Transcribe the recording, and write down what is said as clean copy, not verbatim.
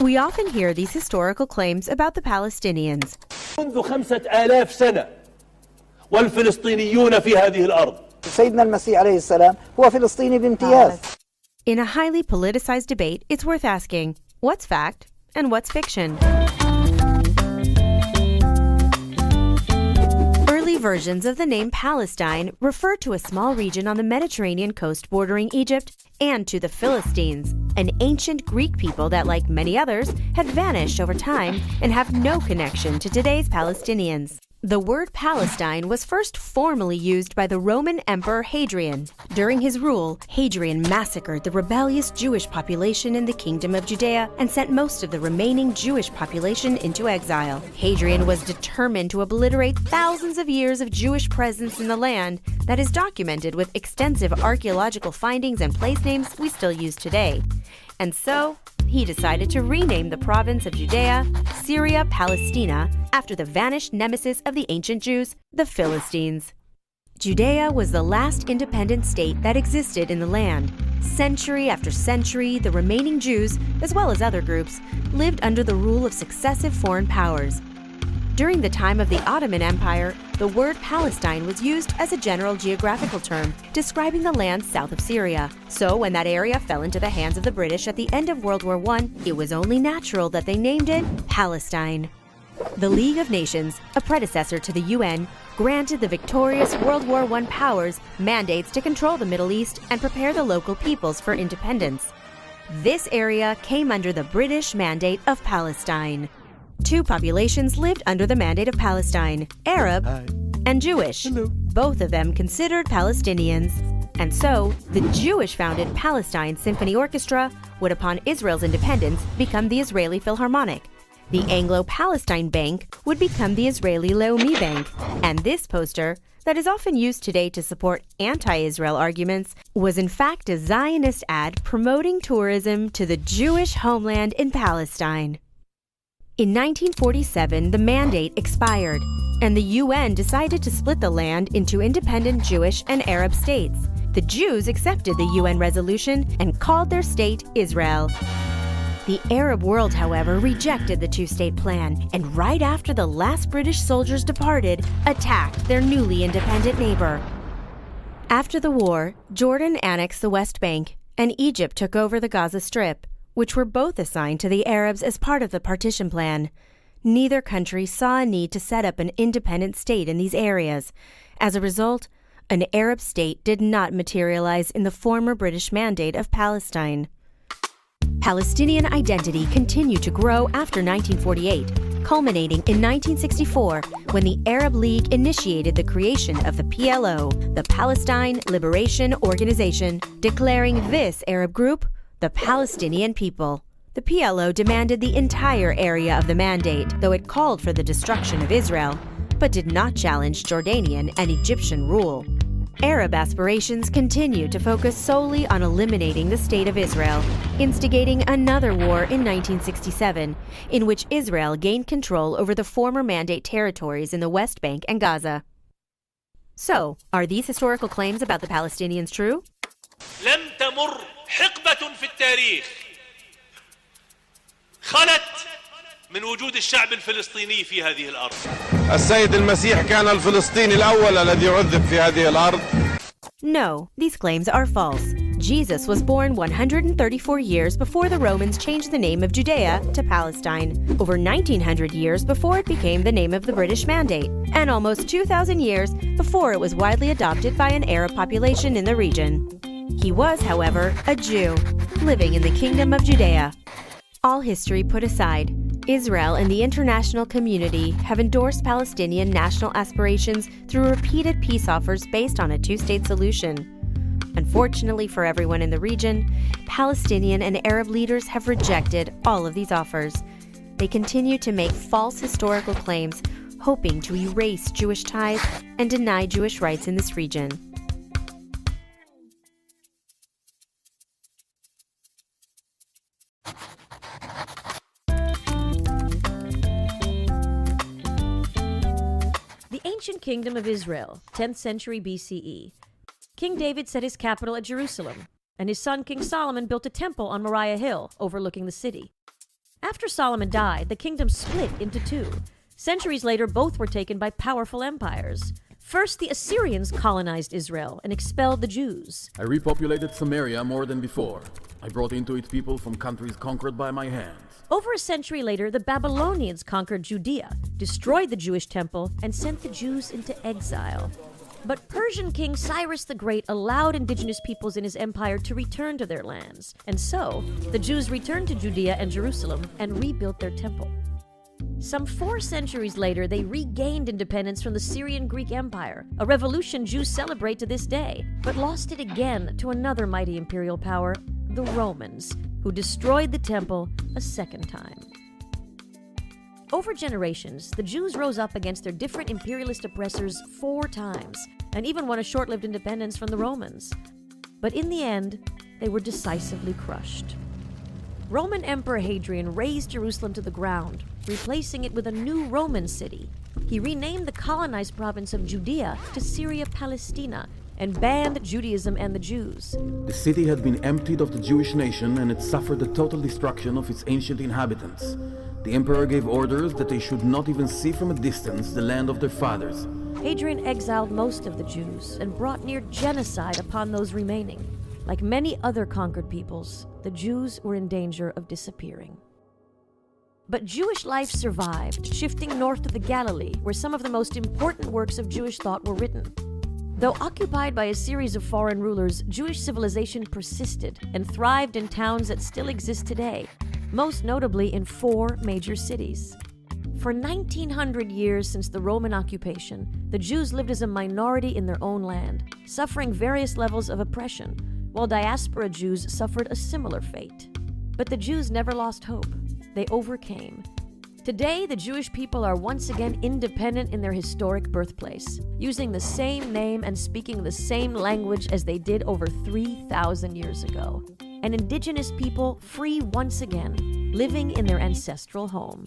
We often hear these historical claims about the Palestinians. منذ 5000 سنة والفلسطينيون في هذه الأرض. سيدنا المسيح عليه السلام هو فلسطيني بامتياز. In a highly politicized debate, it's worth asking, what's fact and what's fiction? Early versions of the name Palestine refer to a small region on the Mediterranean coast bordering Egypt and to the Philistines, an ancient Greek people that, like many others, had vanished over time and have no connection to today's Palestinians. The word Palestine was first formally used by the Roman Emperor Hadrian. During his rule, Hadrian massacred the rebellious Jewish population in the Kingdom of Judea and sent most of the remaining Jewish population into exile. Hadrian was determined to obliterate thousands of years of Jewish presence in the land that is documented with extensive archaeological findings and place names we still use today. And so, he decided to rename the province of Judea, Syria, Palestina, after the vanished nemesis of the ancient Jews, the Philistines. Judea was the last independent state that existed in the land. Century after century, the remaining Jews, as well as other groups, lived under the rule of successive foreign powers. During the time of the Ottoman Empire, the word Palestine was used as a general geographical term, describing the land south of Syria. So when that area fell into the hands of the British at the end of World War I, it was only natural that they named it Palestine. The League of Nations, a predecessor to the UN, granted the victorious World War I powers mandates to control the Middle East and prepare the local peoples for independence. This area came under the British Mandate of Palestine. Two populations lived under the Mandate of Palestine, Arab and Jewish. Hello. Both of them considered Palestinians. And so, the Jewish-founded Palestine Symphony Orchestra would, upon Israel's independence, become the Israeli Philharmonic. The Anglo-Palestine Bank would become the Israeli Leumi Bank. And this poster, that is often used today to support anti-Israel arguments, was in fact a Zionist ad promoting tourism to the Jewish homeland in Palestine. In 1947, the mandate expired, and the UN decided to split the land into independent Jewish and Arab states. The Jews accepted the UN resolution and called their state Israel. The Arab world, however, rejected the two-state plan, and right after the last British soldiers departed, attacked their newly independent neighbor. After the war, Jordan annexed the West Bank, and Egypt took over the Gaza Strip, which were both assigned to the Arabs as part of the partition plan. Neither country saw a need to set up an independent state in these areas. As a result, an Arab state did not materialize in the former British Mandate of Palestine. Palestinian identity continued to grow after 1948, culminating in 1964 when the Arab League initiated the creation of the PLO, the Palestine Liberation Organization, declaring this Arab group the Palestinian people. The PLO demanded the entire area of the mandate, though it called for the destruction of Israel, but did not challenge Jordanian and Egyptian rule. Arab aspirations continued to focus solely on eliminating the State of Israel, instigating another war in 1967, in which Israel gained control over the former Mandate territories in the West Bank and Gaza. So, are these historical claims about the Palestinians true? لم تمر حقبة في التاريخ خلت من وجود الشعب الفلسطيني في هذه الأرض. السيد المسيح كان الفلسطيني الأول الذي عذب في هذه الأرض. No, these claims are false. Jesus was born 134 years before the Romans changed the name of Judea to Palestine, over 1900 years before it became the name of the British Mandate, and almost 2,000 years before it was widely adopted by an Arab population in the region. He was, however, a Jew, living in the Kingdom of Judea. All history put aside, Israel and the international community have endorsed Palestinian national aspirations through repeated peace offers based on a two-state solution. Unfortunately for everyone in the region, Palestinian and Arab leaders have rejected all of these offers. They continue to make false historical claims, hoping to erase Jewish ties and deny Jewish rights in this region. The ancient kingdom of Israel, 10th century BCE. King David set his capital at Jerusalem, and his son King Solomon built a temple on Moriah Hill overlooking the city. After Solomon died, the kingdom split into two. Centuries later, both were taken by powerful empires. First, the Assyrians colonized Israel and expelled the Jews. I repopulated Samaria more than before. I brought into it people from countries conquered by my hands. Over a century later, the Babylonians conquered Judea, destroyed the Jewish temple, and sent the Jews into exile. But Persian King Cyrus the Great allowed indigenous peoples in his empire to return to their lands. And so, the Jews returned to Judea and Jerusalem and rebuilt their temple. Some 4 centuries later, they regained independence from the Syrian Greek Empire, a revolution Jews celebrate to this day, but lost it again to another mighty imperial power, the Romans, who destroyed the temple a second time. Over generations, the Jews rose up against their different imperialist oppressors 4 times, and even won a short-lived independence from the Romans. But in the end, they were decisively crushed. Roman Emperor Hadrian razed Jerusalem to the ground, replacing it with a new Roman city. He renamed the colonized province of Judea to Syria Palestina and banned Judaism and the Jews. The city had been emptied of the Jewish nation and it suffered the total destruction of its ancient inhabitants. The emperor gave orders that they should not even see from a distance the land of their fathers. Hadrian exiled most of the Jews and brought near genocide upon those remaining. Like many other conquered peoples, the Jews were in danger of disappearing. But Jewish life survived, shifting north to the Galilee, where some of the most important works of Jewish thought were written. Though occupied by a series of foreign rulers, Jewish civilization persisted and thrived in towns that still exist today, most notably in 4 major cities. For 1900 years since the Roman occupation, the Jews lived as a minority in their own land, suffering various levels of oppression, while diaspora Jews suffered a similar fate. But the Jews never lost hope. They overcame. Today, the Jewish people are once again independent in their historic birthplace, using the same name and speaking the same language as they did over 3,000 years ago. An indigenous people free once again, living in their ancestral home.